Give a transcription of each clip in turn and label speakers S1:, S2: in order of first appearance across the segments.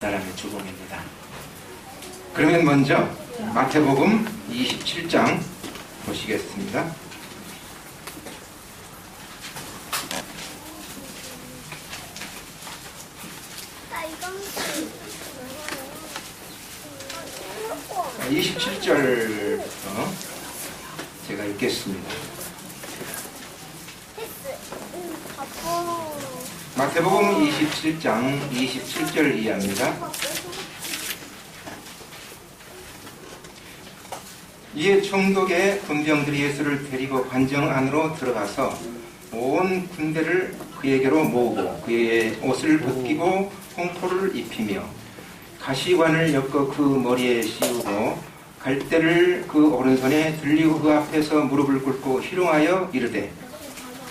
S1: 사람의 죽음입니다. 그러면 먼저 마태복음 27장 보시겠습니다. 자, 27절부터 제가 읽겠습니다. 마태복음 27장 27절 이하입니다. 이에 총독의 군병들이 예수를 데리고 관정 안으로 들어가서 온 군대를 그에게로 모으고 그의 옷을 벗기고 홍포를 입히며 가시관을 엮어 그 머리에 씌우고 갈대를 그 오른손에 들리고 그 앞에서 무릎을 꿇고 희롱하여 이르되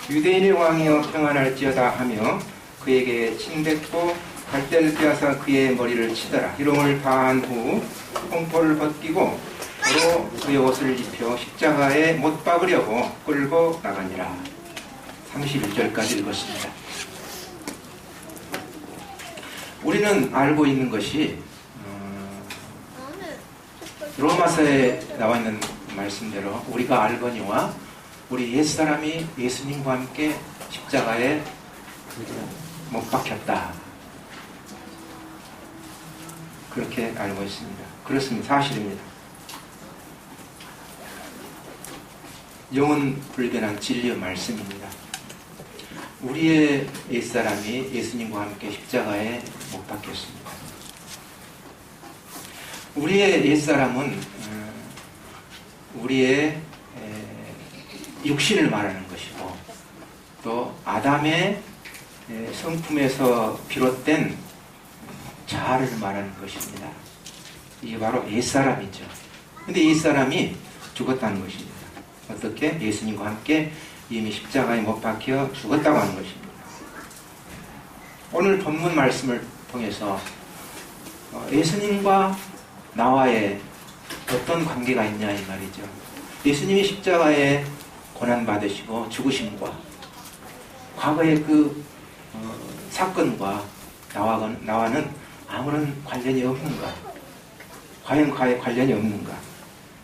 S1: 유대인의 왕이여 평안할지어다 하며 그에게 침뱉고 갈대를 빼앗아 그의 머리를 치더라. 희롱을 다한 후 홍포를 벗기고 도로 그의 옷을 입혀 십자가에 못 박으려고 끌고 나가니라. 31절까지 읽었습니다. 우리는 알고 있는 것이 로마서에 나와 있는 말씀대로 우리가 알거니와 우리 옛사람이 예수님과 함께 십자가에 못 박혔다. 그렇게 알고 있습니다. 그렇습니다. 사실입니다. 영원 불변한 진리의 말씀입니다. 우리의 옛사람이 예수님과 함께 십자가에 못 박혔습니다. 우리의 옛사람은 우리의 육신을 말하는 것이고 또 아담의 성품에서 비롯된 자아를 말하는 것입니다. 이게 바로 옛사람이죠. 근데 옛사람이 죽었다는 것입니다. 어떻게? 예수님과 함께 이미 십자가에 못 박혀 죽었다고 하는 것입니다. 오늘 본문 말씀을 통해서 예수님과 나와의 어떤 관계가 있냐 이 말이죠. 예수님이 십자가에 고난받으시고 죽으심과 과거의 그 사건과 나와는 아무런 관련이 없는가? 과연 관련이 없는가?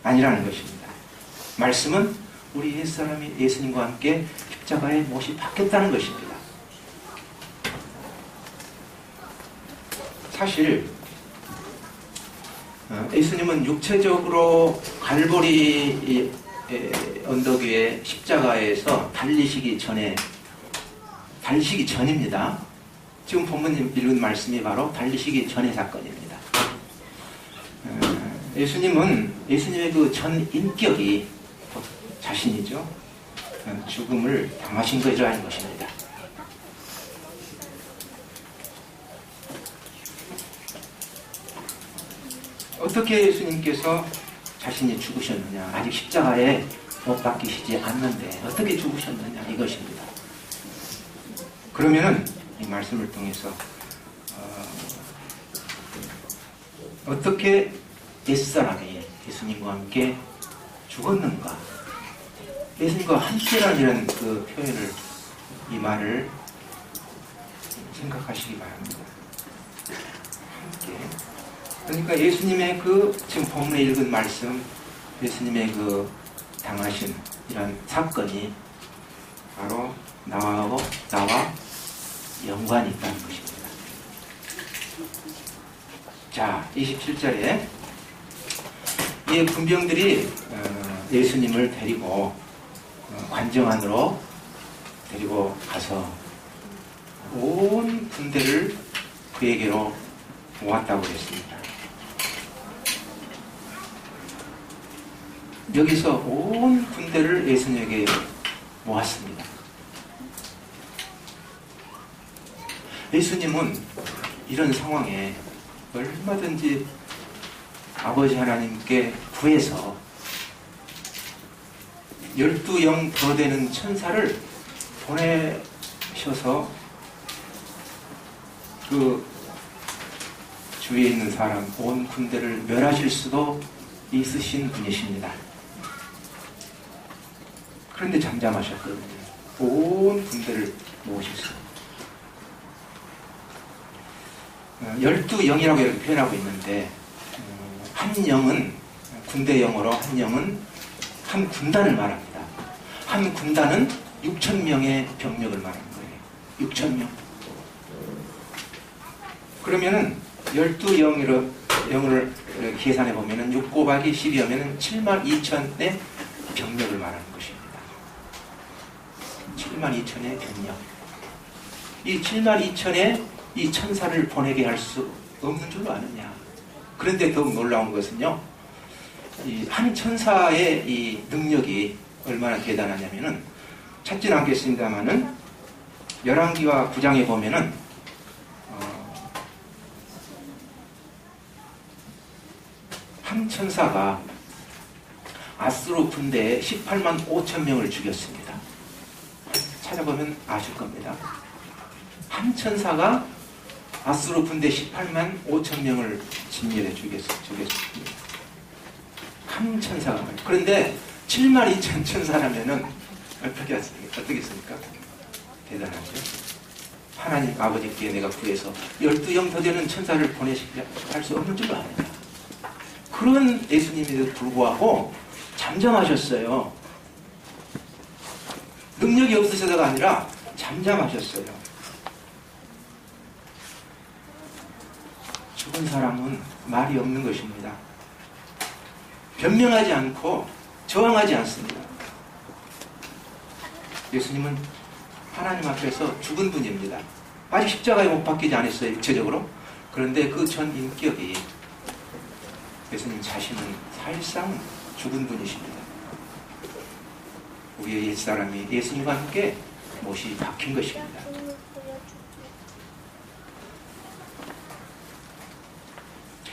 S1: 아니라는 것입니다. 말씀은 우리 옛사람이 예수님과 함께 십자가에 못이 박혔다는 것입니다. 사실 예수님은 육체적으로 갈보리 언덕 위에 십자가에서 달리시기 전입니다. 지금 본문 읽은 말씀이 바로 달리시기 전의 사건입니다. 예수님의 그 전 인격이 자신이죠. 죽음을 당하신 거라는 것입니다. 어떻게 예수님께서 자신이 죽으셨느냐? 아직 십자가에 못 박히시지 않는데 어떻게 죽으셨느냐? 이것입니다. 그러면은 이 말씀을 통해서 어떻게 옛사람이 예수님과 함께 죽었는가? 예수님과 함께라는 이런 그 표현을, 이 말을 생각하시기 바랍니다. 함께. 그러니까 예수님의 지금 본문에 읽은 말씀, 예수님의 당하신 이런 사건이 바로 나와 연관이 있다는 것입니다. 자, 27절에 이 군병들이 예수님을 데리고 관정 안으로 데리고 가서 온 군대를 그에게로 모았다고 했습니다. 여기서 온 군대를 예수님에게 모았습니다. 예수님은 이런 상황에 얼마든지 아버지 하나님께 구해서 12영 더 되는 천사를 보내셔서 그 주위에 있는 사람 온 군대를 멸하실 수도 있으신 분이십니다. 그런데 잠잠하셨거든요. 온 군대를 모으셨어요. 12영이라고 이렇게 표현하고 있는데 한 영은 군대 영어로 한 영은 한 군단을 말합니다. 한 군단은 6,000명의 병력을 말하는 거예요. 6,000명. 그러면은 12영으로 영을 계산해 보면은 6 곱하기 12하면은 72,000의 병력을 말하는 것입니다. 72,000의 병력. 이 72,000의 이 천사를 보내게 할 수 없는 줄 아느냐. 그런데 더욱 놀라운 것은요, 이 한 천사의 이 능력이 얼마나 대단하냐면은, 찾지는 않겠습니다만은, 열왕기와 9장에 보면은, 한 천사가 아수르 군대에 18만 5천 명을 죽였습니다. 찾아보면 아실 겁니다. 한 천사가 아수르 군대 18만 5천 명을 진멸해 죽였습니다. 한 천사가. 그런데 7만 2천 천사라면은 어떻겠습니까? 대단하죠. 하나님 아버지께 내가 구해서 12영 더 되는 천사를 보내시게 할 수 없는 줄 아느냐. 그런 예수님에도 불구하고 잠잠하셨어요. 능력이 없으셔서가 아니라 잠잠하셨어요. 죽은 사람은 말이 없는 것입니다. 변명하지 않고 저항하지 않습니다. 예수님은 하나님 앞에서 죽은 분입니다. 아직 십자가에 못 박히지 않았어요, 육체적으로. 그런데 그 전 인격이 예수님 자신은 사실상 죽은 분이십니다. 우리의 옛사람이 예수님과 함께 못이 박힌 것입니다.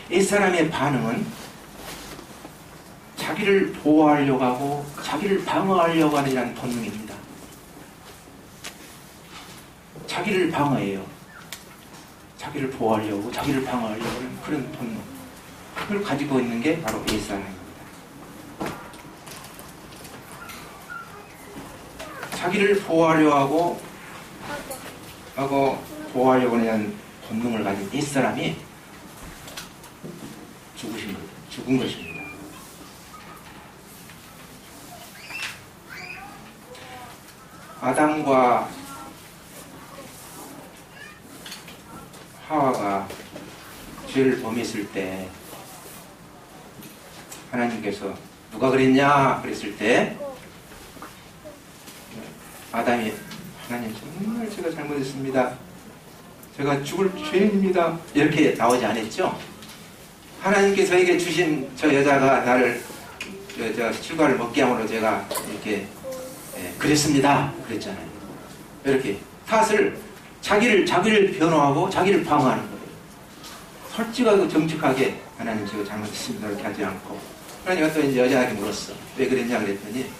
S1: 옛사람의 반응은 자기를 보호하려고 하고 자기를 방어하려고 하는 이런 본능입니다. 자기를 방어해요. 자기를 보호하려고, 자기를 방어하려고 하는 그런 본능. 그걸 가지고 있는 게 바로 옛사람입니다. 자기를 보호하려고 하고 보호하려고 하는 본능을 가진 옛사람이 죽은 것입니다. 아담과 하와가 죄를 범했을 때 하나님께서 누가 그랬냐 그랬을 때 아담이 하나님 정말 제가 잘못했습니다. 제가 죽을 죄인입니다. 이렇게 나오지 않았죠? 하나님께서에게 주신 저 여자가 나를 휴가를 먹게 함으로 제가 이렇게 그랬습니다. 그랬잖아요. 이렇게 탓을 자기를 변호하고 자기를 방어하는 거예요. 솔직하고 정직하게 하나님 제가 잘못했습니다. 이렇게 하지 않고 하나님가 또 이제 여자에게 물었어. 왜 그랬냐 그랬더니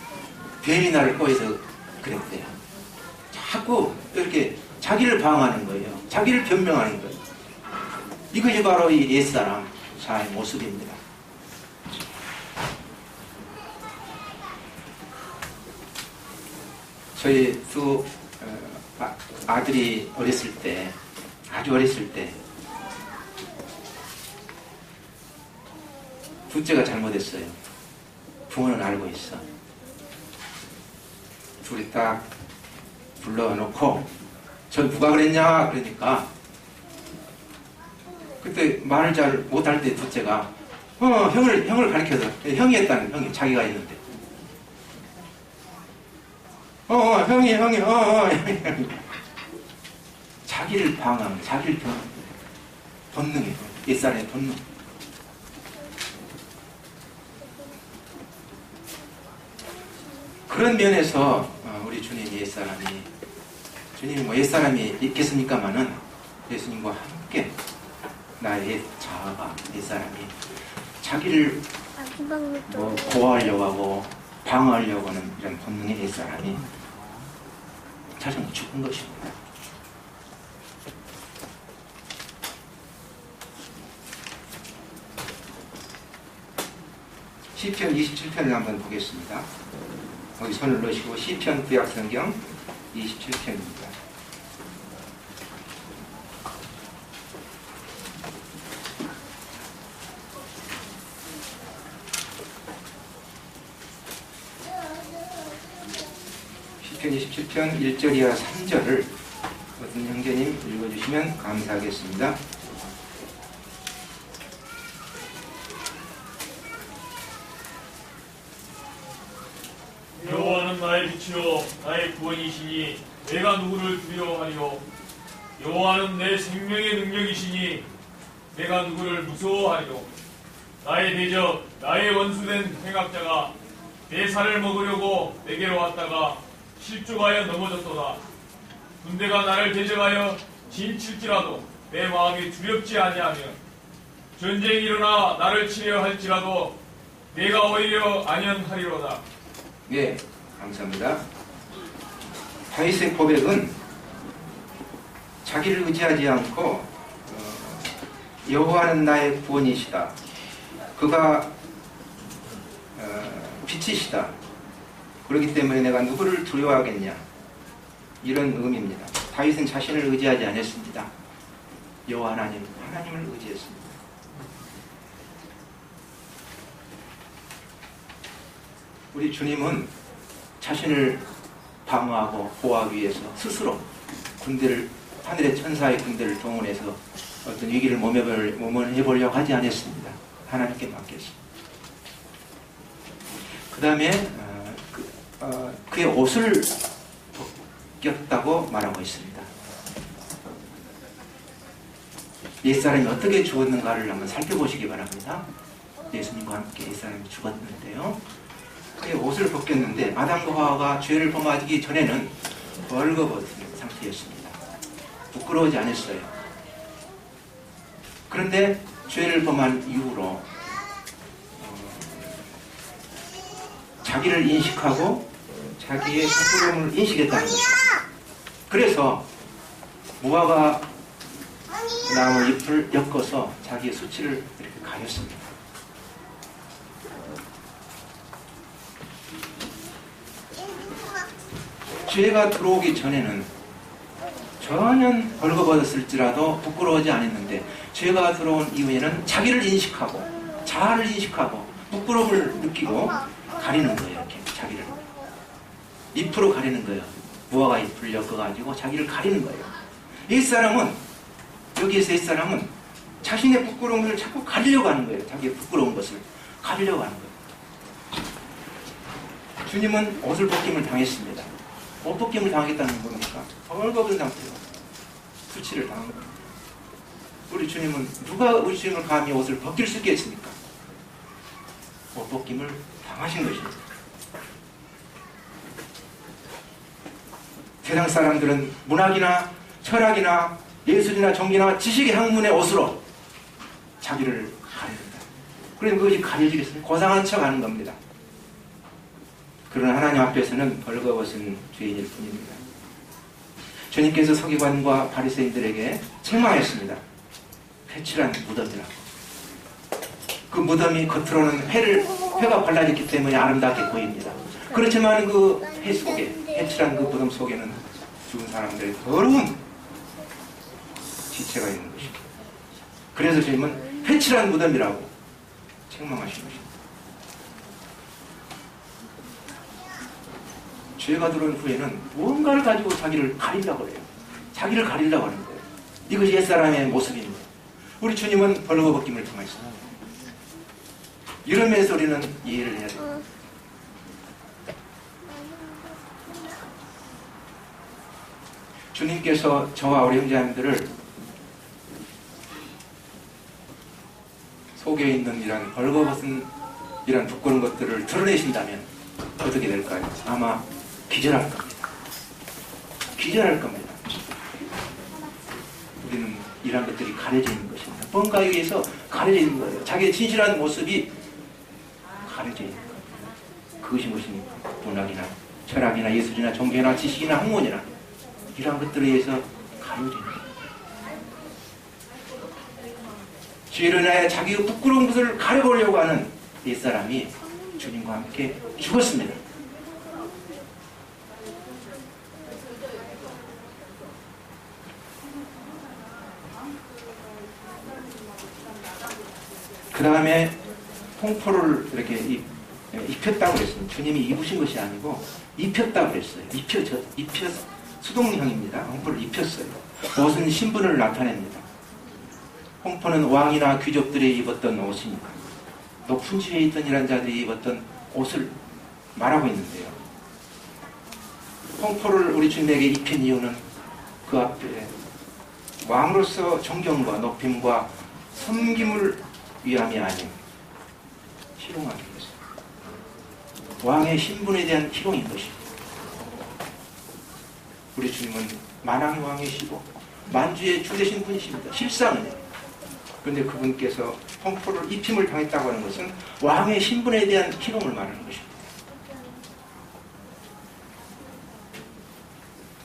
S1: 뱀이 나를 꼬여서 그랬대요. 자꾸 이렇게 자기를 방어하는 거예요. 자기를 변명하는 거예요. 이것이 바로 이 옛사람 자의 모습입니다. 저희 두 아들이 어렸을 때, 아주 어렸을 때 둘째가 잘못했어요. 부모는 알고 있어. 둘이 딱 불러놓고 전 누가 그랬냐 그러니까 그때 말을 잘 못할 때 둘째가 형을 가리켜서 형이 했다는 형이 자기가 했는데 형이 자기를 방어하는 자기를 본능이에요. 옛사람의 본능. 그런 면에서 우리 주님이 옛사람이 주님이 뭐 옛사람이 있겠습니까마는 예수님과 함께 나의 자아가 옛사람이 자기를 뭐 보호하려고 하고 방어하려고 하는 이런 본능의 옛사람이 자신을 죽은 것입니다. 시편 27편을 한번 보겠습니다. 거기 손을 넣으시고 시편 구약성경 27편입니다. 시편 27편 1절 이하 3절을 어떤 형제님 읽어주시면 감사하겠습니다.
S2: 여호와는 나의 빛이요 나의 구원이시니 내가 누구를 두려워하리요. 여호와는 내 생명의 능력이시니 내가 누구를 무서워하리요. 나의 대적 나의 원수된 행악자가 내 살을 먹으려고 내게로 왔다가 실족하여 넘어졌도다. 군대가 나를 대적하여 진칠지라도 내 마음이 두렵지 아니하며 전쟁이 일어나 나를 치려 할지라도 내가 오히려 안연하리로다.
S1: 네, 감사합니다. 다윗의 고백은 자기를 의지하지 않고 여호와는 나의 구원이시다. 그가 빛이시다. 그렇기 때문에 내가 누구를 두려워하겠냐. 이런 의미입니다. 다윗은 자신을 의지하지 않았습니다. 여호와 하나님을 의지했습니다. 우리 주님은 자신을 방어하고 보호하기 위해서 스스로 군대를, 하늘의 천사의 군대를 동원해서 어떤 위기를 모면해보려고 하지 않았습니다. 하나님께 맡겼습니다. 그 다음에 그의 옷을 벗겼다고 말하고 있습니다. 옛사람이 어떻게 죽었는가를 한번 살펴보시기 바랍니다. 예수님과 함께 옛사람이 죽었는데요. 그의 옷을 벗겼는데 아담과 하와가 죄를 범하기 전에는 벌거벗은 상태였습니다. 부끄러우지 않았어요. 그런데 죄를 범한 이후로 자기를 인식하고 자기의 부끄러움을 인식했다는 것입니다. 그래서 무화과 나무 잎을 엮어서 자기의 수치를 이렇게 가렸습니다. 죄가 들어오기 전에는 전혀 벌거벗었을지라도 부끄러워하지 않았는데 죄가 들어온 이후에는 자기를 인식하고 자아를 인식하고 부끄러움을 느끼고 가리는 거예요. 이렇게 자기를 잎으로 가리는 거예요. 무화과 잎을 엮어가지고 자기를 가리는 거예요. 여기에서 이 사람은 자신의 부끄러움을 자꾸 가리려고 하는 거예요. 자기의 부끄러운 것을 가리려고 하는 거예요. 주님은 옷을 벗김을 당했습니다. 옷 벗김을 당하겠다는 건 뭡니까? 벌거벗은 상태로 수치를 당한 겁니다. 우리 주님은 누가 우리 주님을 감히 옷을 벗길 수 있겠습니까? 옷 벗김을 당하신 것입니다. 세상 사람들은 문학이나 철학이나 예술이나 정기나 지식의 학문의 옷으로 자기를 가려준다. 그럼 그것이 가려지겠습니까? 고상한 척 하는 겁니다. 그러나 하나님 앞에서는 벌거벗은 죄인일 뿐입니다. 주님께서 서기관과 바리새인들에게 책망했습니다. 회칠한 무덤이라고. 그 무덤이 겉으로는 회가 발라졌기 때문에 아름답게 보입니다. 그렇지만 그 회 속에, 회칠한 그 무덤 속에는 죽은 사람들의 더러운 지체가 있는 것입니다. 그래서 주님은 회칠한 무덤이라고 책망하신 것입니다. 죄가 들어온 후에는 무언가를 가지고 자기를 가리려고 해요. 자기를 가리려고 하는 거예요. 이것이 옛사람의 모습입니다. 우리 주님은 벌거벗김을 당하셨습니다. 이런 면에서 우리는 이해를 해야 됩니다. 주님께서 저와 우리 형제님들을 속에 있는 이런 벌거벗은 이런 부끄러운 것들을 드러내신다면 어떻게 될까요? 아마 기절할 겁니다. 기절할 겁니다. 우리는 이런 것들이 가려지는 것입니다. 뭔가에 의해서 가려지는 거예요. 자기의 진실한 모습이 가려져 있는 거예요. 그것이 무엇입니까? 문학이나 철학이나 예술이나 종교나 지식이나 학문이나 이런 것들에 의해서 가려지는 거예요. 죄로 인하여 자기의 부끄러운 것을 가려보려고 하는 옛사람이 주님과 함께 죽었습니다. 그 다음에 홍포를 이렇게 입혔다고 그랬습니다. 주님이 입으신 것이 아니고 입혔다고 그랬어요. 수동형입니다. 홍포를 입혔어요. 옷은 신분을 나타냅니다. 홍포는 왕이나 귀족들이 입었던 옷이니까 높은 지위에 있던 이런 자들이 입었던 옷을 말하고 있는데요. 홍포를 우리 주님에게 입힌 이유는 그 앞에 왕으로서 존경과 높임과 섬김을 위함이 아닌 희롱하기 위해서 왕의 신분에 대한 희롱인 것입니다. 우리 주님은 만왕의 왕이시고 만주의 주 되신 분이십니다. 실상은요. 그런데 그분께서 홍포를 입힘을 당했다고 하는 것은 왕의 신분에 대한 희롱을 말하는 것입니다.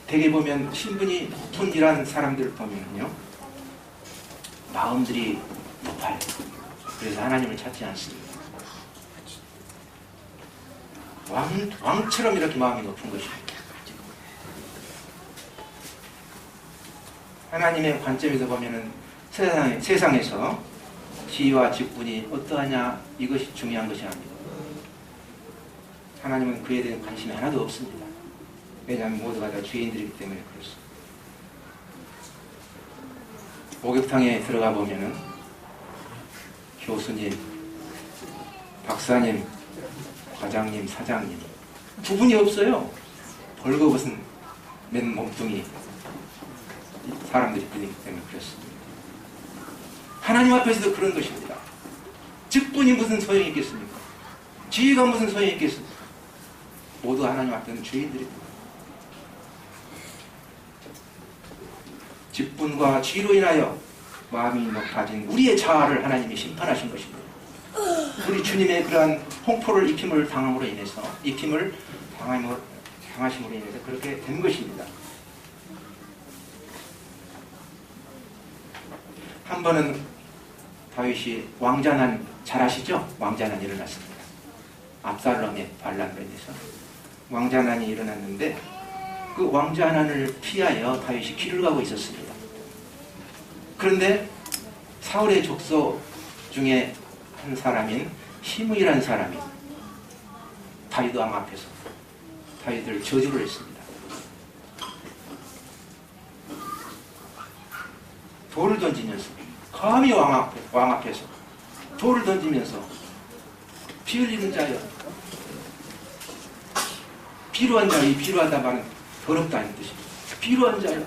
S1: 대개 보면 신분이 높은 이란 사람들을 보면요, 마음들이 높아요. 그래서 하나님을 찾지 않습니다. 왕처럼 이렇게 마음이 높은 것입니다. 하나님의 관점에서 보면은 세상에서 지위와 직분이 어떠하냐 이것이 중요한 것이 아니고 하나님은 그에 대한 관심이 하나도 없습니다. 왜냐하면 모두가 다 죄인들이기 때문에 그렇습니다. 목욕탕에 들어가 보면은 교수님, 박사님, 과장님, 사장님 구분이 없어요. 벌거벗은 맨 몸뚱이 사람들이 뿐이기 때문에 그렇습니다. 하나님 앞에서도 그런 것입니다. 직분이 무슨 소용이 있겠습니까? 지위가 무슨 소용이 있겠습니까? 모두 하나님 앞에는 죄인들입니다. 직분과 지위로 인하여 마음이 높아진 우리의 자아를 하나님이 심판하신 것입니다. 우리 주님의 그러한 홍포를 입힘을 당함으로 인해서 당하심으로 인해서 그렇게 된 것입니다. 한 번은 다윗이 왕자난 잘 아시죠? 왕자난이 일어났습니다. 압살롬의 반란으로 인해서 왕자난이 일어났는데 그 왕자난을 피하여 다윗이 길을 가고 있었습니다. 그런데 사울의 족속 중에 한 사람인 시므이라는 사람이 다윗 왕 앞에서 다윗을 저주를 했습니다. 돌을 던지면서 감히 왕 앞에서 돌을 던지면서 피 흘리는 자여, 비루한 자여, 이 비루하다 말은 더럽다는 뜻입니다. 비루한 자여,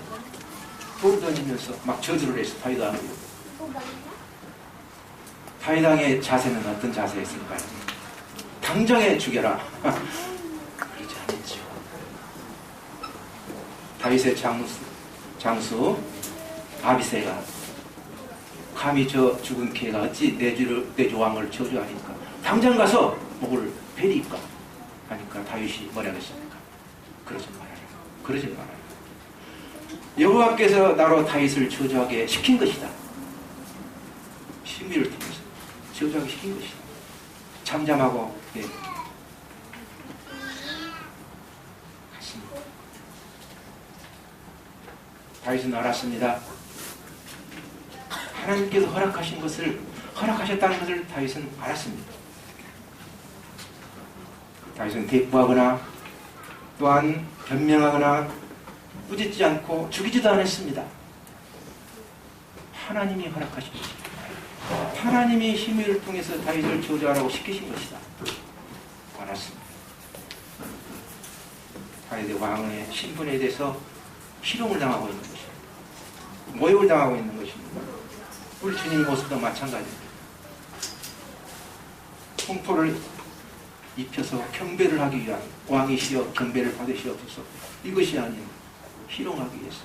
S1: 돌을 던지면서 막 저주를 해서 다윗 왕을. 다윗 왕의 자세는 어떤 자세였을까요? 당장에 죽여라. 그러지 않았죠. 다윗의 장수 아비새가 감히 저 죽은 개가 어찌 내 주 왕을 저주하니까 당장 가서 목을 베리까 하니까 다윗이 뭐라고 했습니까? 그러지 말아라. 여호와께서 나로 다윗을 저주하게 시킨 것이다. 시므이를 통해서 저주하게 시킨 것이다. 잠잠하고 갔습니다. 다윗은 알았습니다. 하나님께서 허락하셨다는 것을 다윗은 알았습니다. 다윗은 대꾸하거나 또한 변명하거나 꾸짖지 않고 죽이지도 않았습니다. 하나님이 허락하신 것입니다. 하나님이 시므이를 통해서 다윗을 저주하라고 시키신 것이다. 알았습니다. 다윗의 왕의 신분에 대해서 희롱을 당하고 있는 것입니다. 모욕을 당하고 있는 것입니다. 우리 주님의 모습도 마찬가지입니다. 홍포를 입혀서 경배를 하기 위한 왕이시여 경배를 받으시옵소서, 이것이 아닌 희롱하기 위해서.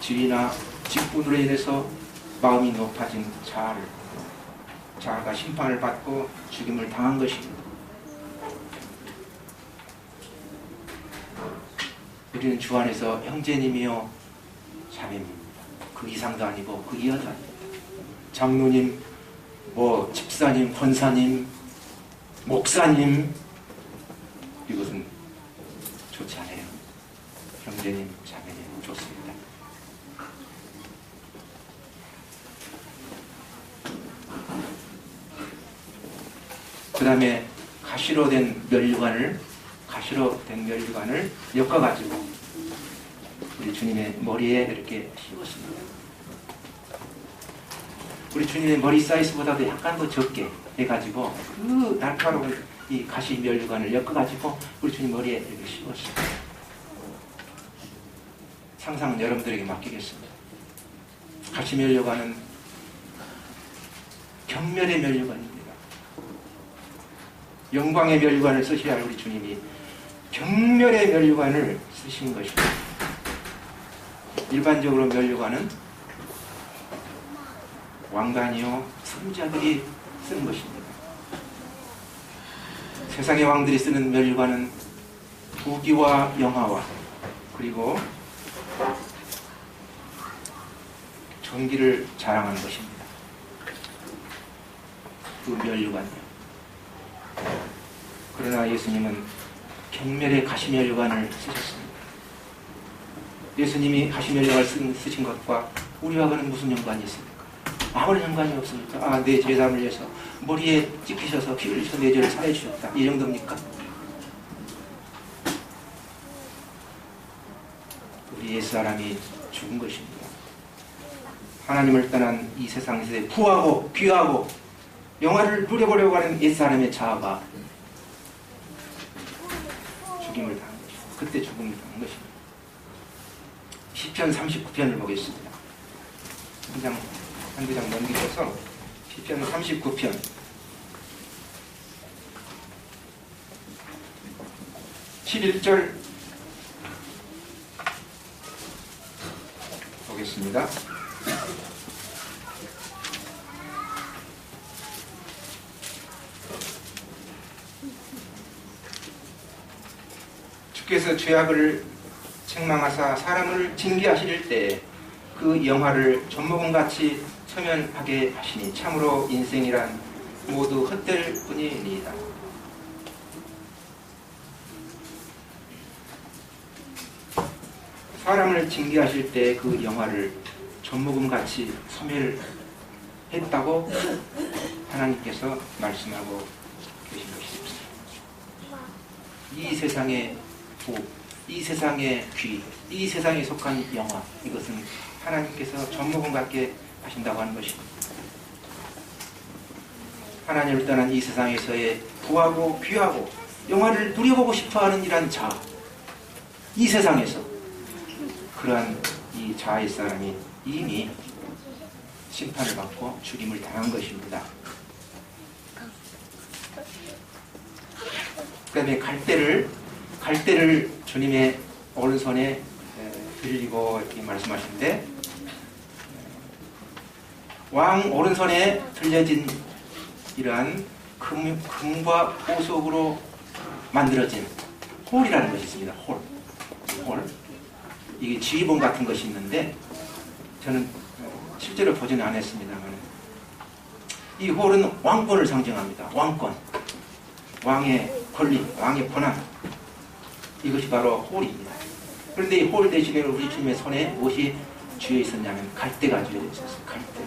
S1: 지위나 직분으로 인해서 마음이 높아진 자아가 심판을 받고 죽임을 당한 것입니다. 우리는 주 안에서 형제님이요 자매입니다. 그 이상도 아니고 그 이하도 아닙니다. 장로님, 집사님, 권사님, 목사님, 이것은 좋지 않아요. 형제님, 자매님 좋습니다. 다음에 가시로 된 면류관을 엮어가지고 우리 주님의 머리에 이렇게 씌웠습니다. 우리 주님의 머리 사이즈보다도 약간 더 적게 해가지고 그 날카로운 이 가시 면류관을 엮어가지고 우리 주님 머리에 이렇게 씌웠습니다. 상상은 여러분들에게 맡기겠습니다. 가시 면류관은 경멸의 면류관입니다. 영광의 면류관을 쓰셔야 할 우리 주님이 경멸의 면류관을 쓰신 것입니다. 일반적으로 면류관은 왕관이요 승자들이 쓰는 것입니다. 세상의 왕들이 쓰는 면류관은 부귀와 영화와 그리고 존귀를 자랑하는 것입니다. 그 면류관이요. 그러나 예수님은 경멸의 가시면류관을 쓰셨습니다. 예수님이 가시면류관을 쓰신 것과 우리와는 무슨 연관이 있습니까? 아무런 연관이 없습니까? 내 죄담을 위해서 머리에 찍히셔서 피 흘리셔서 내 죄를 사해 주셨다. 이 정도입니까? 우리 옛사람이 죽은 것입니다. 하나님을 떠난 이 세상에서 부하고 귀하고 영화를 누려보려고 하는 옛사람의 자아가 죽임을 당한 것입니다. 그때 죽음을 당한 것입니다. 시편 39편을 보겠습니다. 한두 장 넘기셔서 시편 39편 11절 보겠습니다. 주께서 죄악을 책망하사 사람을 징계하실 때 그 영화를 젖먹음같이 소멸하게 하시니 참으로 인생이란 모두 헛될 뿐이니이다. 사람을 징계하실 때 그 영화를 젖먹음같이 소멸했다고 하나님께서 말씀하고 계신 것입니다. 이 세상의 부, 이 세상의 귀, 이 세상에 속한 영화, 이것은 하나님께서 젖먹음 같게 하신다고 하는 것입니다. 하나님을 떠난 이 세상에서의 부하고 귀하고 영화를 누려보고 싶어하는 이러한 자, 이 세상에서 그러한 이 자의 사람이 이미 심판을 받고 죽임을 당한 것입니다. 그 다음에 갈대를 주님의 오른손에 들리고 이렇게 말씀하시는데, 왕 오른손에 들려진 이러한 금과 보석으로 만들어진 홀이라는 것이 있습니다. 홀. 이게 지휘봉 같은 것이 있는데 저는 실제로 보지는 않았습니다만 이 홀은 왕권을 상징합니다. 왕권, 왕의 권리, 왕의 권한, 이것이 바로 홀입니다. 그런데 이 홀 대신에 우리 주님의 손에 무엇이 쥐어 있었냐면 갈대가 쥐어 있었어요. 갈대.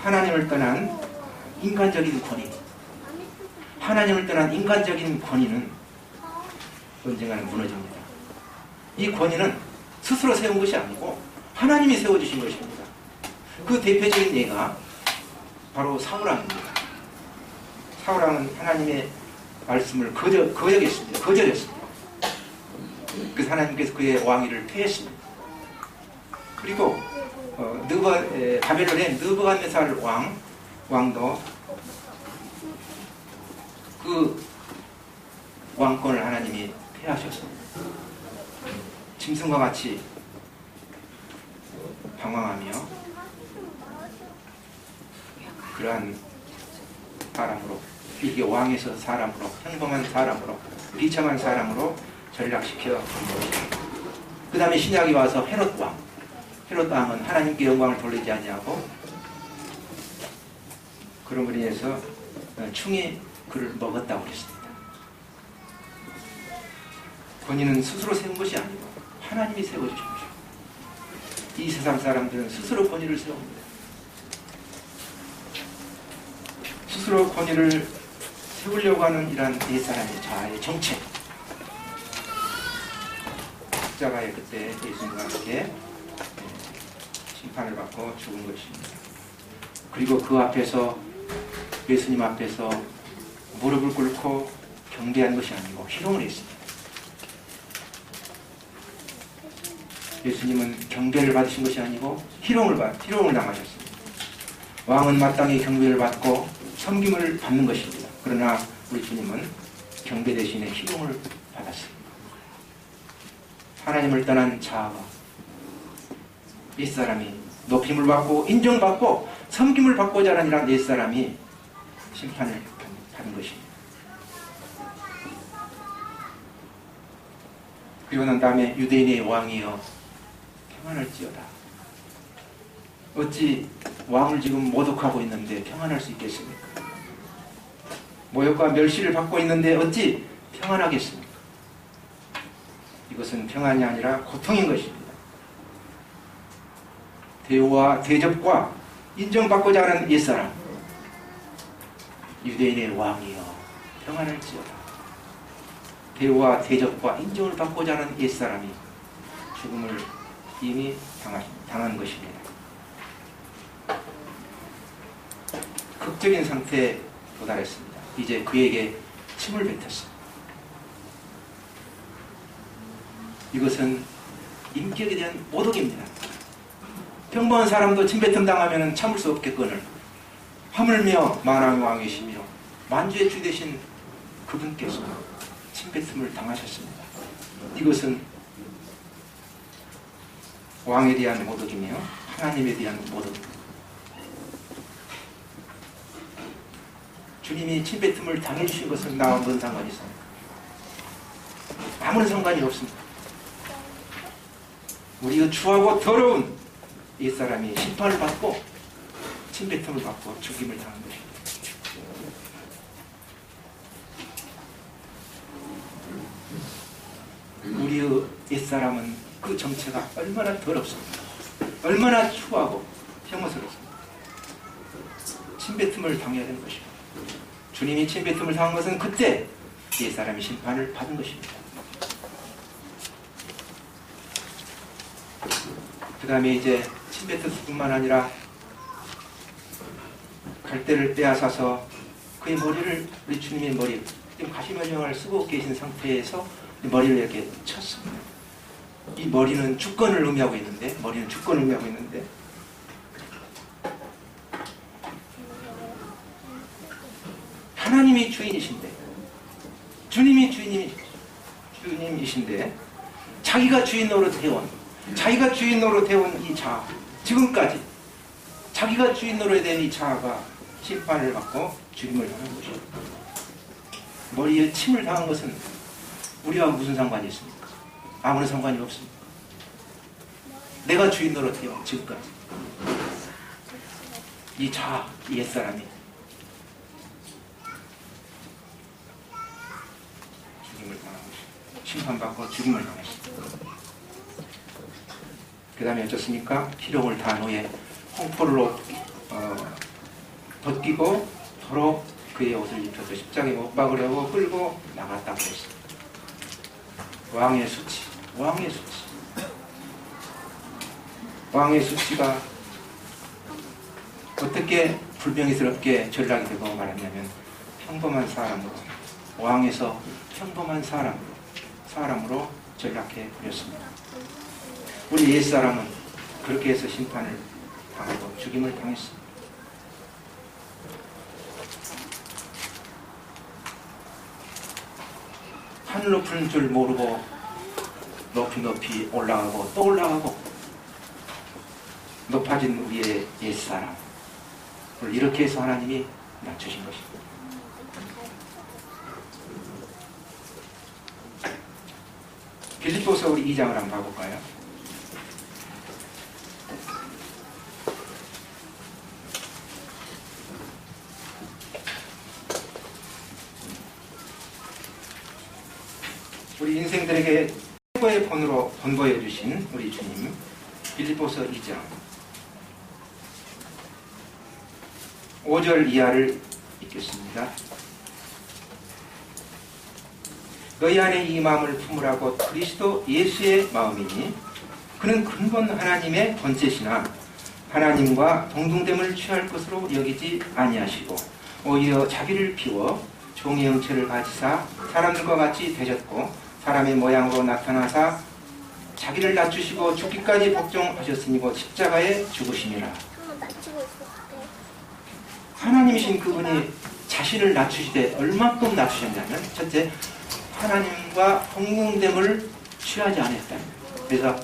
S1: 하나님을 떠난 인간적인 권위, 하나님을 떠난 인간적인 권위는 언젠가는 무너집니다. 이 권위는 스스로 세운 것이 아니고 하나님이 세워주신 것입니다. 그 대표적인 예가 바로 사울왕입니다. 사울왕은 하나님의 말씀을 거절했습니다. 그래서 하나님께서 그의 왕위를 폐했습니다. 그리고 바벨론의 느부갓네살 왕도 그 왕권을 하나님이 폐하셨습니다. 짐승과 같이 방황하며 그러한 사람으로, 이게 왕에서 사람으로, 평범한 사람으로, 비참한 사람으로 전락시켜 그 다음에 신약이 와서 헤롯 왕은 하나님께 영광을 돌리지 아니하고 그런 분에 의해서 충이 그를 먹었다고 그랬습니다. 권위는 스스로 세운 것이 아니고 하나님이 세워주신 것입니다. 이 세상 사람들은 스스로 권위를 세웁니다. 스스로 권위를 세우려고 하는 이러한 옛사람의 자아의 정체. 십자가에 그때 예수님과 함께 심판을 받고 죽은 것입니다. 그리고 그 앞에서 예수님 앞에서 무릎을 꿇고 경배한 것이 아니고 희롱을 했습니다. 예수님은 경배를 받으신 것이 아니고 희롱을 당하셨습니다. 왕은 마땅히 경배를 받고 섬김을 받는 것입니다. 그러나 우리 주님은 경배 대신에 희롱을 받았습니다. 하나님을 떠난 자아가 옛사람이 높임을 받고 인정받고 섬김을 받고자 하는 이런 옛사람이 심판을 받은 것입니다. 그리고 난 다음에 유대인의 왕이여 평안할지어다. 어찌 왕을 지금 모독하고 있는데 평안할 수 있겠습니까? 모욕과 멸시를 받고 있는데 어찌 평안하겠습니까? 이것은 평안이 아니라 고통인 것입니다. 대우와 대접과 인정받고자 하는 옛사람, 유대인의 왕이여 평안할지어다. 대우와 대접과 인정을 받고자 하는 옛사람이 죽음을 이미 당한 것입니다. 극적인 상태에 도달했습니다. 이제 그에게 침을 뱉었습니다. 이것은 인격에 대한 모독입니다. 평범한 사람도 침뱉음 당하면 참을 수 없겠거늘 하물며 만왕의 왕이시며 만주의 주 되신 그분께서 침뱉음을 당하셨습니다. 이것은 왕에 대한 모독이며 하나님에 대한 모독입니다. 주님이 침뱉음을 당해주신 것은 나와 뭔 상관이 있습니까? 아무런 상관이 없습니다. 우리가 추하고 더러운 옛사람이 심판을 받고 침뱉음을 받고 죽임을 당한 것입니다. 우리의 옛사람은 그 정체가 얼마나 더럽습니까? 얼마나 추하고 혐오스럽습니까? 침뱉음을 당해야 되는 것입니다. 주님이 침뱉음을 당한 것은 그때 옛사람이 심판을 받은 것입니다. 그 다음에 이제 침뱉음뿐만 아니라 갈대를 빼앗아서 그의 머리를, 우리 주님의 머리, 지금 가시면형을 쓰고 계신 상태에서 머리를 이렇게 쳤습니다. 이 머리는 주권을 의미하고 있는데, 머리는 주권을 의미하고 있는데, 하나님이 주인이신데, 주님이 주님이신데, 자기가 주인 노릇 해온, 자기가 주인 노릇 해온 이 자아, 지금까지 자기가 주인 노릇에 된 이 자아가 심판을 받고 죽임을 당한 것입니다. 머리에 침을 당한 것은 우리와 무슨 상관이 있습니까? 아무런 상관이 없습니다. 내가 주인 노릇 해온 지금까지 이 자아, 이 옛사람이 죽임을 당한 것입니다. 심판받고 죽임을 당했습니다. 그 다음에 어쩌습니까? 희롱을 당한 후에 홍포로 벗기고 도로 그의 옷을 입혀서 십자가에 못 박으려고 끌고 나갔다고 했습니다. 왕의 수치, 왕의 수치. 왕의 수치가 어떻게 불명예스럽게 전락이 되고 말았냐면 평범한 사람으로, 왕에서 평범한 사람으로 전락해 버렸습니다. 우리 옛사람은 그렇게 해서 심판을 당하고 죽임을 당했습니다. 하늘 높은 줄 모르고 높이 올라가고 또 올라가고 높아진 우리의 옛사람을 이렇게 해서 하나님이 낮추신 것입니다. 빌립보서 우리 2장을 한번 봐볼까요? 우리 인생들에게 최고의 본으로 본보여 주신 우리 주님, 빌립보서 2장 5절 이하를 읽겠습니다. 너희 안에 이 마음을 품으라고 그리스도 예수의 마음이니 그는 근본 하나님의 번셋이나 하나님과 동등됨을 취할 것으로 여기지 아니하시고 오히려 자기를 비워 종의 형체를 가지사 사람들과 같이 되셨고 사람의 모양으로 나타나사 자기를 낮추시고 죽기까지 복종하셨으니 곧 십자가에 죽으시니라. 하나님이신 그분이 자신을 낮추시되 얼마큼 낮추셨냐면 첫째, 하나님과 동등됨을 취하지 않았다. 그래서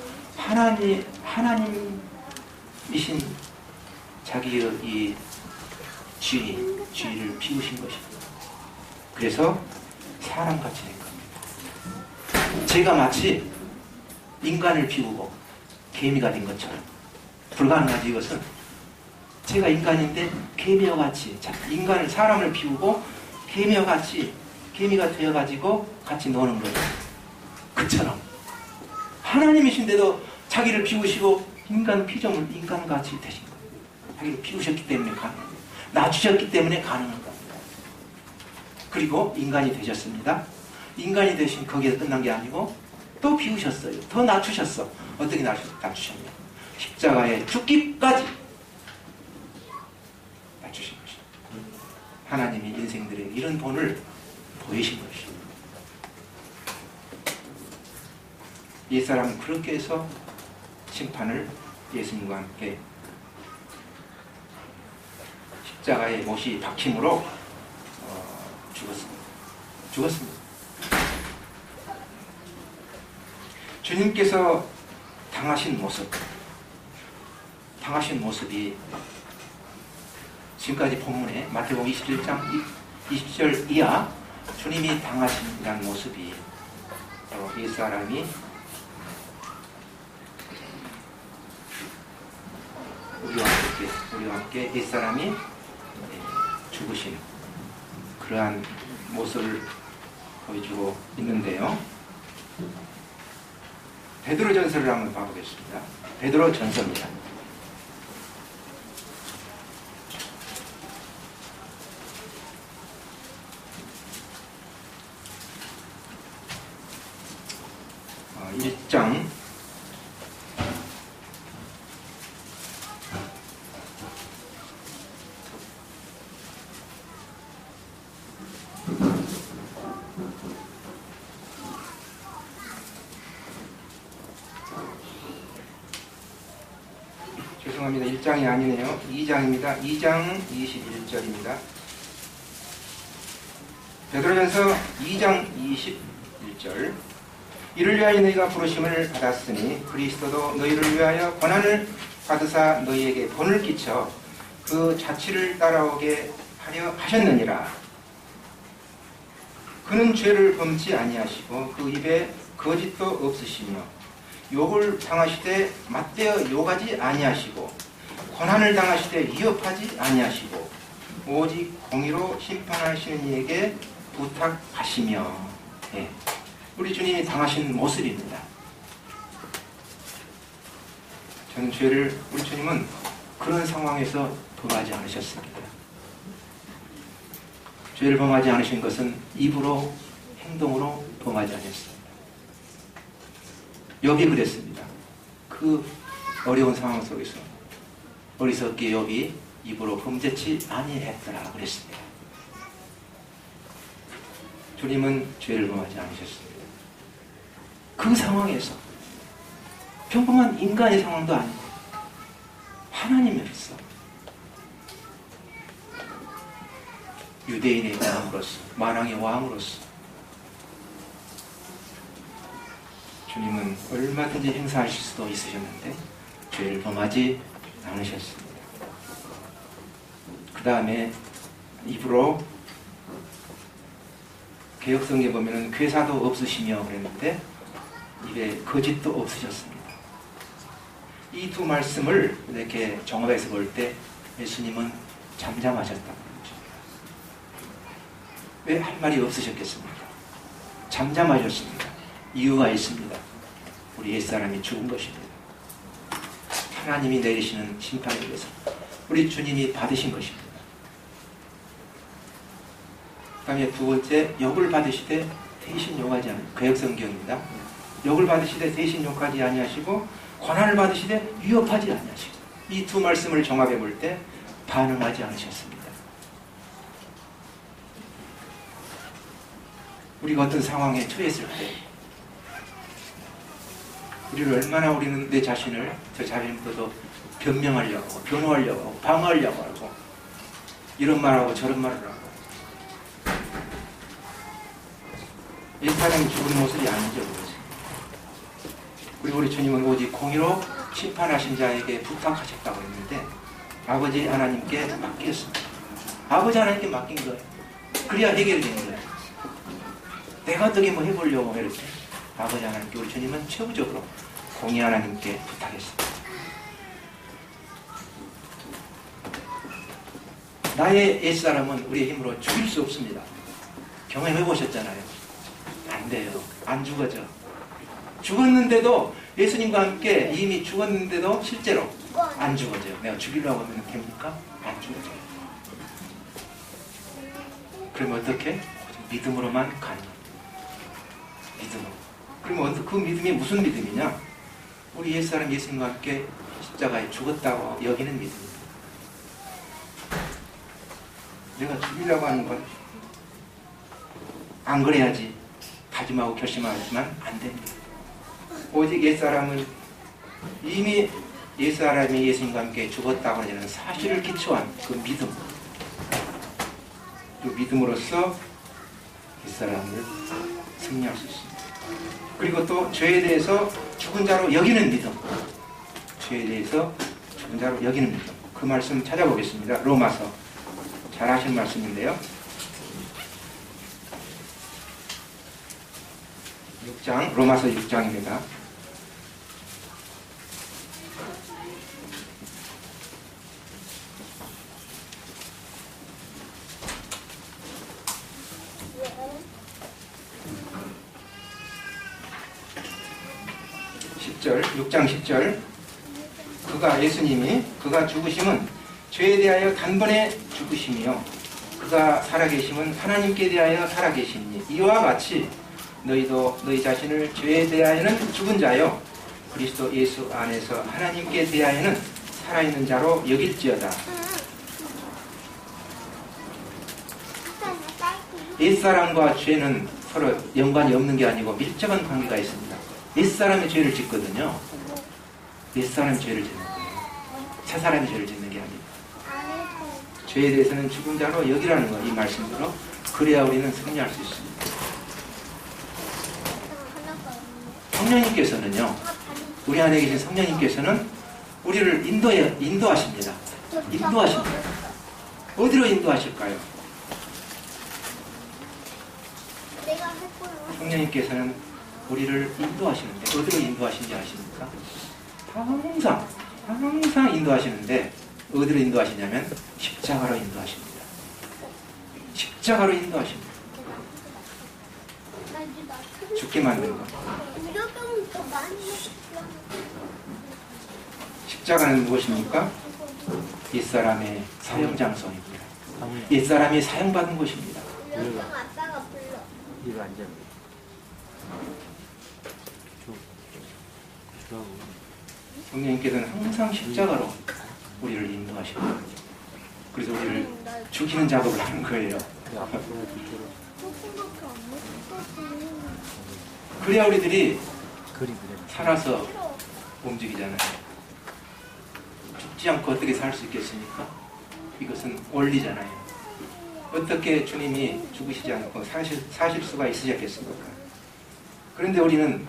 S1: 하나님이신 자기의 이 지위를 비우신 것입니다. 그래서 사람같이 된 겁니다. 제가 마치 인간을 비우고 개미가 된 것처럼 불가능하지. 이것은 제가 인간인데 개미와 같이 인간을 사람을 비우고 개미와 같이 개미가 되어가지고 같이 노는 거예요. 그처럼 하나님이신데도 자기를 비우시고 인간 피조물 인간같이 되신 거예요. 자기를 비우셨기 때문에 가능한 거예요. 낮추셨기 때문에 가능한 겁니다. 그리고 인간이 되셨습니다. 인간이 되신 거기에 끝난 게 아니고 또 비우셨어요. 더 낮추셨어. 어떻게 낮추셨냐? 십자가에 죽기까지 낮추신 것입니다. 하나님이 인생들에게 이런 본을 보이신 것입니다. 옛사람은 그렇게 해서 심판을 예수님과 함께 십자가에 못이 박힘으로 죽었습니다. 주님께서 당하신 모습이 지금까지 본문에 마태복음 21장 20절 이하 주님이 당하신다는 모습이 옛사람이 우리와 함께 옛사람이 죽으신 그러한 모습을 보여주고 있는데요. 베드로전서를 한번 봐보겠습니다. 베드로전서입니다. 어, 1장 1장이 아니네요. 2장입니다. 2장 21절입니다. 베드로전서 2장 21절 이를 위하여 너희가 부르심을 받았으니 그리스도도 너희를 위하여 권한을 받으사 너희에게 본을 끼쳐 그 자취를 따라오게 하려 하셨느니라. 그는 죄를 범치 아니하시고 그 입에 거짓도 없으시며 욕을 당하시되 맞대어 욕하지 아니하시고 고난을 당하시되 위협하지 아니하시고 오직 공의로 심판하시는 이에게 부탁하시며. 예, 우리 주님이 당하신 모습입니다. 저는 우리 주님은 그런 상황에서 범하지 않으셨습니다. 죄를 범하지 않으신 것은 입으로 행동으로 범하지 않았습니다. 욥이 그랬습니다. 그 어려운 상황 속에서 어리석게 욥이 입으로 범죄치 아니했더라 그랬습니다. 주님은 죄를 범하지 않으셨습니다. 그 상황에서 평범한 인간의 상황도 아니고 하나님으로서 유대인의 왕으로서 만왕의 왕으로서 주님은 얼마든지 행사하실 수도 있으셨는데 죄를 범하지 않으셨습니다. 그 다음에 입으로 개혁성경에 보면 괴사도 없으시며 그랬는데 입에 거짓도 없으셨습니다. 이 두 말씀을 이렇게 정합해서 볼 때 예수님은 잠잠하셨다고 그러죠. 왜 할 말이 없으셨겠습니까? 잠잠하셨습니다. 이유가 있습니다. 우리 옛사람이 죽은 것입니다. 하나님이 내리시는 심판에 대해서 우리 주님이 받으신 것입니다. 그 다음에 두 번째, 욕을 받으시되 대신 욕하지 않아요. 구약성경입니다. 욕을 받으시되 대신 욕하지 아니하시고 고난을 받으시되 위협하지 아니하시고, 이 두 말씀을 종합해 볼 때 반응하지 않으셨습니다. 우리가 어떤 상황에 처했을 때 우리를 얼마나 우리는 내 자신을 저 자신보다도 변명하려고 하고 변호하려고 하고 방어하려고 하고 이런 말하고 저런 말을 하고, 이 사람이 죽은 모습이 아니죠. 우리 주님은 오직 공의로 심판하신 자에게 부탁하셨다고 했는데 아버지 하나님께 맡겼습니다. 아버지 하나님께 맡긴 거예요. 그래야 해결이 되는 거예요. 내가 어떻게 뭐 해보려고 이렇게 아버지 하나님께, 우리 주님은 최후적으로 공의 하나님께 부탁했습니다. 나의 옛사람은 우리의 힘으로 죽일 수 없습니다. 경험해 보셨잖아요. 안 돼요. 안 죽어져. 죽었는데도, 예수님과 함께 이미 죽었는데도 실제로 안 죽어져요. 내가 죽이려고 하면 됩니까? 안 죽어져요. 그러면 어떻게? 믿음으로만 가는 거예요. 믿음으로. 그러면 그 믿음이 무슨 믿음이냐? 우리 옛사람 예수님과 함께 십자가에 죽었다고 여기는 믿음입니다. 내가 죽이려고 하는 건 안 그래야지 다짐하고 결심하지만 안 됩니다. 오직 옛사람은 이미 옛사람이 예수님과 함께 죽었다고 하는 사실을 기초한 그 믿음, 그 믿음으로써 옛사람을 승리할 수 있습니다. 그리고 또 죄에 대해서 죽은 자로 여기는 믿음, 죄에 대해서 죽은 자로 여기는 믿음, 그 말씀 찾아보겠습니다. 로마서, 잘 아시는 말씀인데요, 6장, 로마서 6장입니다. (10절) 6장 10절, 예수님이 그가 죽으심은 죄에 대하여 단번에 죽으심이요 그가 살아계심은 하나님께 대하여 살아계심이니 이와 같이 너희도 너희 자신을 죄에 대하여는 죽은 자요 그리스도 예수 안에서 하나님께 대하여는 살아있는 자로 여길지어다. 옛사람과 죄는 서로 연관이 없는 게 아니고 밀접한 관계가 있습니다. 옛사람이 죄를 짓거든요. 옛사람이 죄를 짓는 거예요. 새사람이 죄를 짓는 게 아니고, 죄에 대해서는 죽은 자로 여기라는 거, 이 말씀으로. 그래야 우리는 승리할 수 있습니다. 성령님께서는요, 우리 안에 계신 성령님께서는 우리를 인도하십니다. 인도하십니다. 어디로 인도하실까요? 성령님께서는 우리를 인도하시는데 어디로 인도하시는지 아십니까? 항상 인도하시는데 어디로 인도하시냐면 십자가로 인도하십니다. 십자가로 인도하십니다. 죽게 만든 것. 십자가는 무엇입니까? 옛사람의 사형장소입니다. 옛사람이 사형받은 곳입니다.
S3: 이거 앉아.
S1: 성령님께서는 항상 십자가로 우리를 인도하십니다. 그래서 우리를 죽이는 작업을 하는 거예요. 그래야 우리들이 살아서 움직이잖아요. 죽지 않고 어떻게 살 수 있겠습니까? 이것은 원리잖아요. 어떻게 주님이 죽으시지 않고 사실 수가 있으셨겠습니까? 그런데 우리는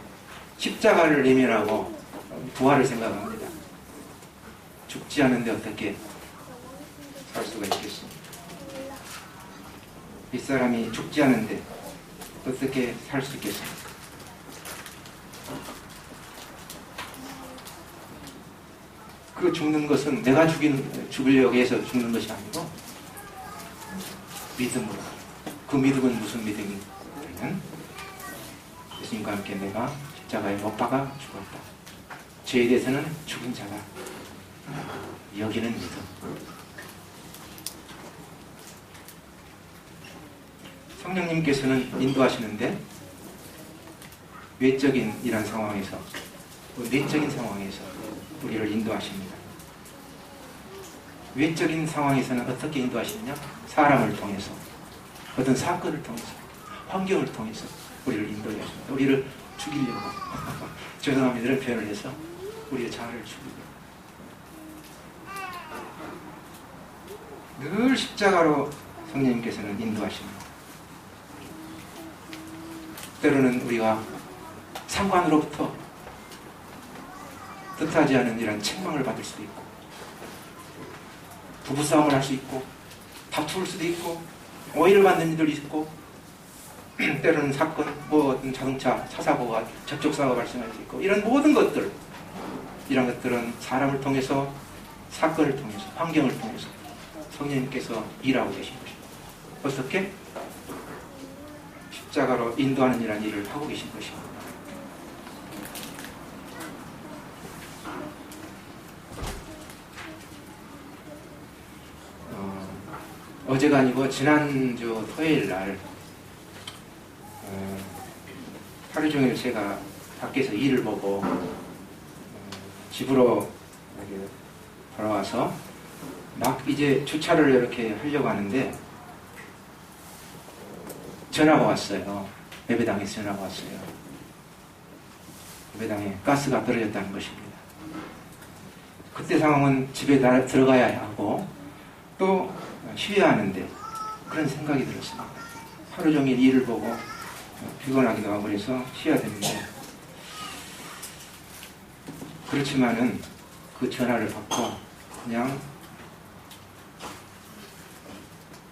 S1: 십자가를 내면하고 부활을 생각합니다. 죽지 않은데 어떻게 살 수가 있겠습니까? 이 사람이 죽지 않은데 어떻게 살 수 있겠습니까? 그 죽는 것은 내가 죽으려고 해서 죽는 것이 아니고 믿음으로. 그 믿음은 무슨 믿음이냐면 예수님과 함께 내가 십자가에 못 박아 죽었다. 죄에 대해서는 죽은 자가 여기는 믿음. 성령님께서는 인도하시는데 외적인 이런 상황에서, 내적인 상황에서 우리를 인도하십니다. 외적인 상황에서는 어떻게 인도하시느냐? 사람을 통해서, 어떤 사건을 통해서, 환경을 통해서 우리를 인도하십니다. 우리를 죽이려고 죄송합니다. 이런 표현을 해서 우리의 자아를 죽이려고 늘 십자가로 성령님께서는 인도하십니다. 때로는 우리가 상관으로부터 뜻하지 않은 이런 책망을 받을 수도 있고, 부부싸움을 할 수 있고, 다툴 수도 있고, 오해를 받는 일들이 있고, 때로는 사건, 어떤 자동차 차사고가 접촉사고가 발생할 수 있고, 이런 모든 것들, 이런 것들은 사람을 통해서, 사건을 통해서, 환경을 통해서 성령님께서 일하고 계신 것입니다. 어떻게? 십자가로 인도하는 이라는 일을 하고 계신 것입니다. 어제가 아니고 지난주 토요일 날 하루 종일 제가 밖에서 일을 보고 집으로 돌아와서 막 이제 주차를 이렇게 하려고 하는데 전화가 왔어요. 예배당에서 전화가 왔어요. 예배당에 가스가 떨어졌다는 것입니다. 그때 상황은 집에 들어가야 하고 또 쉬어야 하는데 그런 생각이 들었습니다. 하루 종일 일을 보고 피곤하기도 하고 그래서 쉬어야 되는데, 그렇지만은 그 전화를 받고 그냥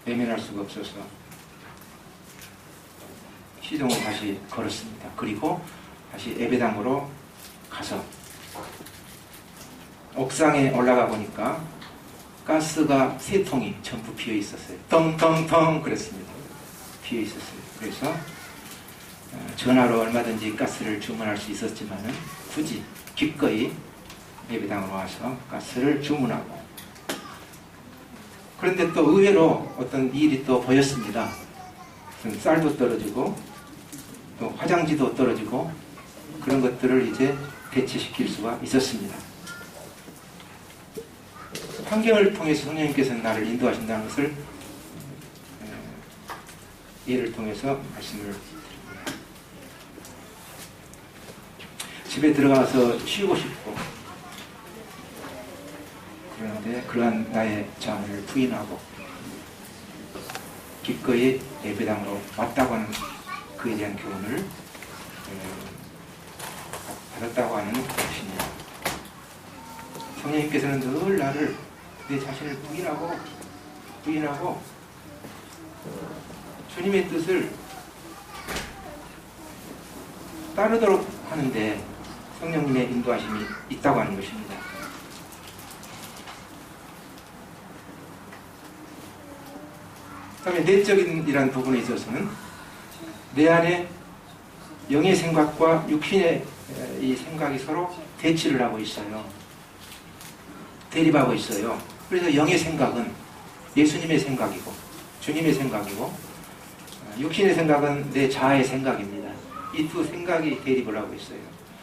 S1: 외면할 수가 없어서 시동을 다시 걸었습니다. 그리고 다시 예배당으로 가서 옥상에 올라가 보니까 가스가 3통이 전부 비어 있었어요. 텅텅텅 그랬습니다. 비어 있었어요. 그래서 전화로 얼마든지 가스를 주문할 수 있었지만은 굳이 기꺼이 예배당으로 와서 가스를 주문하고, 그런데 또 의외로 어떤 일이 또 보였습니다. 쌀도 떨어지고 또 화장지도 떨어지고 그런 것들을 이제 대체시킬 수가 있었습니다. 환경을 통해서 성령님께서는 나를 인도하신다는 것을 예를 통해서 말씀을 드립니다. 집에 들어가서 쉬고 싶고, 그런데 그러한 나의 자아를 부인하고 기꺼이 예배당으로 왔다고 하는 그에 대한 교훈을 받았다고 하는 것입니다. 성령님께서는 늘 나를, 내 자신을 부인하고 주님의 뜻을 따르도록 하는데 성령님의 인도하심이 있다고 하는 것입니다. 그다음에 내적인 이란 부분에 있어서는 내 안에 영의 생각과 육신의 이 생각이 서로 대치를 하고 있어요. 대립하고 있어요. 그래서 영의 생각은 예수님의 생각이고 주님의 생각이고, 육신의 생각은 내 자아의 생각입니다. 이 두 생각이 대립을 하고 있어요.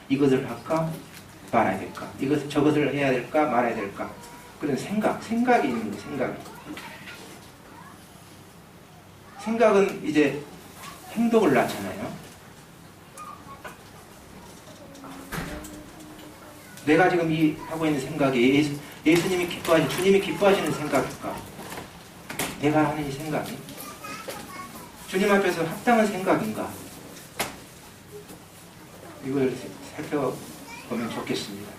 S1: 이것을 할까 말아야 될까, 저것을 해야 될까 말아야 될까, 그런 생각이 있는 거예요. 생각은 이제 행동을 낳잖아요. 내가 지금 하고 있는 생각이 예수님이 기뻐하시는, 주님이 기뻐하시는 생각일까? 내가 하는 이 생각이 주님 앞에서 합당한 생각인가? 이걸 살펴보면 좋겠습니다.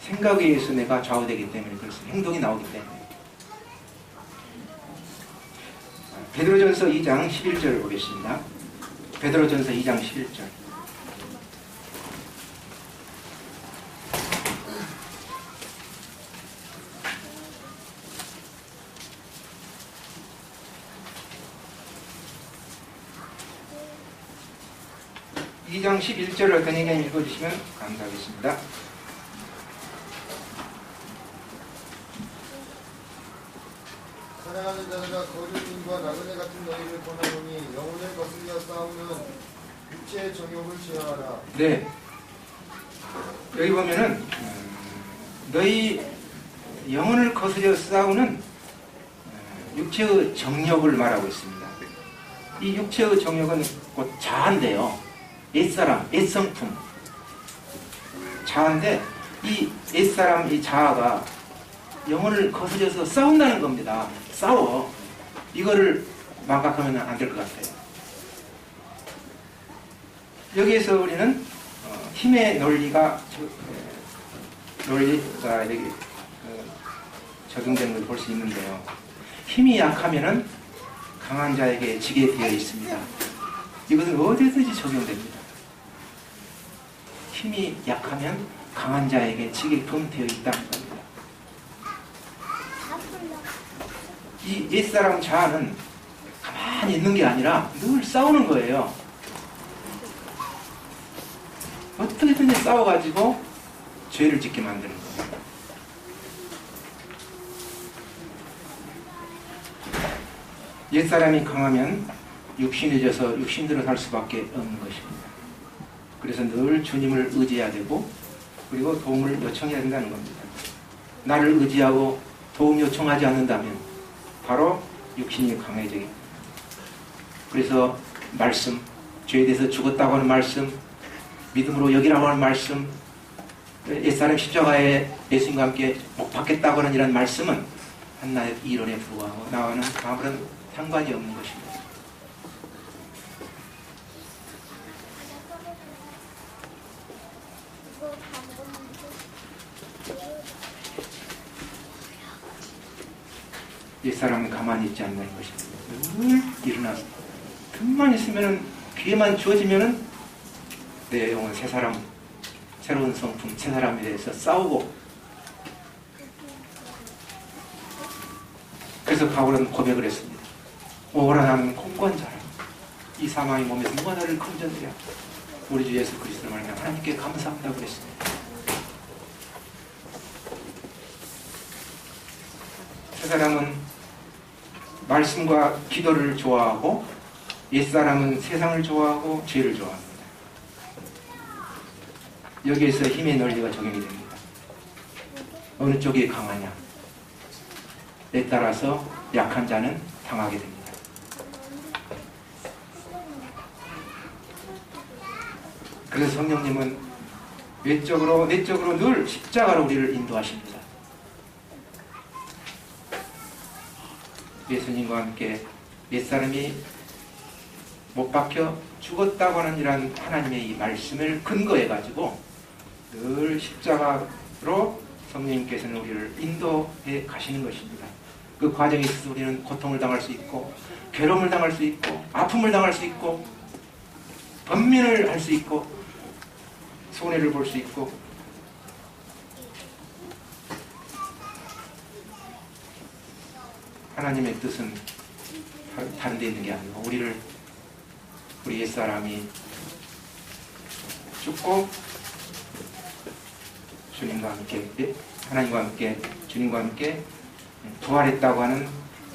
S1: 생각에 의해서 내가 좌우되기 때문에 그렇습니다. 행동이 나오기 때문에. 베드로전서 2장 11절을 보겠습니다. 베드로전서 2장 11절. (2장 11절을 어떤 얘기 읽어주시면 감사하겠습니다.
S3: 자들아 거짓인과 나그네 같은 너희를 권하노니 영혼을 거슬려 싸우는 육체의 정욕을 제어하라.
S1: 네. 여기 보면은 너희 영혼을 거스려 싸우는 육체의 정욕을 말하고 있습니다. 이 육체의 정욕은 곧 자아인데요. 옛사람, 옛성품. 자아인데 이 옛사람, 이 자아가 영혼을 거스려서 싸운다는 겁니다. 싸워. 이거를 망각하면 안 될 것 같아요. 여기에서 우리는 힘의 논리가 여기 적용되는 걸 볼 수 있는데요. 힘이 약하면은 강한 자에게 지게 되어 있습니다. 이것은 어디든지 적용됩니다. 힘이 약하면 강한 자에게 지게끔 되어 있다는 겁니다. 이 옛사람 자아는 가만히 있는 게 아니라 늘 싸우는 거예요. 어떻게든지 싸워가지고 죄를 짓게 만드는 겁니다. 옛사람이 강하면 육신이 져서 육신대로 살 수밖에 없는 것입니다. 그래서 늘 주님을 의지해야 되고 그리고 도움을 요청해야 된다는 겁니다. 나를 의지하고 도움 요청하지 않는다면 바로 육신이 강해지게. 그래서 말씀, 죄에 대해서 죽었다고 하는 말씀, 믿음으로 여기라고 하는 말씀, 옛사람 십자가에 예수님과 함께 못 박겠다고 하는 이런 말씀은 한나의 이론에 불과하고 나와는 아무런 상관이 없는 것입니다. 옛사람은 가만히 있지 않는 것입니다. 늘 일어나서 틈만 있으면은 기회만 주어지면은 내 영혼 새 사람, 새로운 성품, 새 사람에 대해서 싸우고. 그래서 바울은 고백을 했습니다. 오라 나는 공권자라. 이 사망의 몸에서 누가 나를 건져내랴. 우리 주 예수 그리스도를 말하며 하나님께 감사합니다 그랬습니다. 새 사람은 말씀과 기도를 좋아하고 옛사람은 세상을 좋아하고 죄를 좋아합니다. 여기에서 힘의 논리가 적용이 됩니다. 어느 쪽이 강하냐. 에 따라서 약한 자는 당하게 됩니다. 그래서 성령님은 내적으로 늘 십자가로 우리를 인도하십니다. 예수님과 함께 옛사람이 못 박혀 죽었다고 하는 이런 하나님의 이 말씀을 근거해 가지고 늘 십자가로 성령님께서는 우리를 인도해 가시는 것입니다. 그 과정에 있어서 우리는 고통을 당할 수 있고 괴로움을 당할 수 있고 아픔을 당할 수 있고 번민을 할 수 있고 손해를 볼 수 있고 하나님의 뜻은 다른 데 있는 게 아니고 우리 옛사람이 죽고 주님과 함께 하나님과 함께 주님과 함께 부활했다고 하는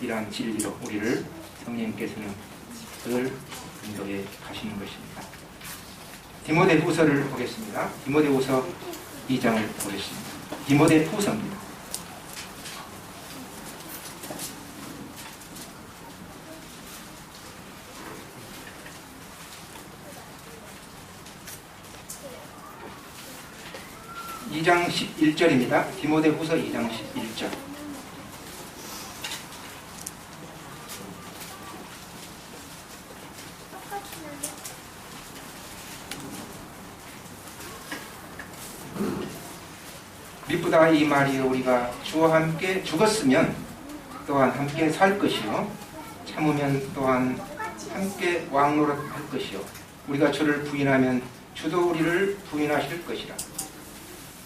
S1: 이러한 진리로 우리를 성령님께서는 늘 인도해 가시는 것입니다. 디모데후서를 보겠습니다. 디모데후서 2장을 보겠습니다. 디모데후서입니다. (2장 11절입니다) 디모데후서 2장 11절. 미쁘다 이 말이 우리가 주와 함께 죽었으면 또한 함께 살 것이요 참으면 또한 함께 왕노릇할 것이요 우리가 주를 부인하면 주도 우리를 부인하실 것이라.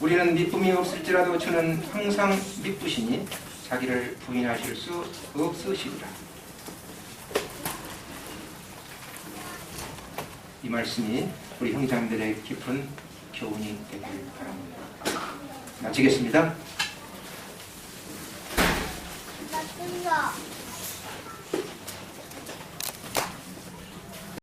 S1: 우리는 미쁨이 없을지라도 주는 항상 미쁘시니 자기를 부인하실 수 없으시리라. 이 말씀이 우리 형제자매들의 깊은 교훈이 되길 바랍니다. 마치겠습니다.
S4: 나 뜬다.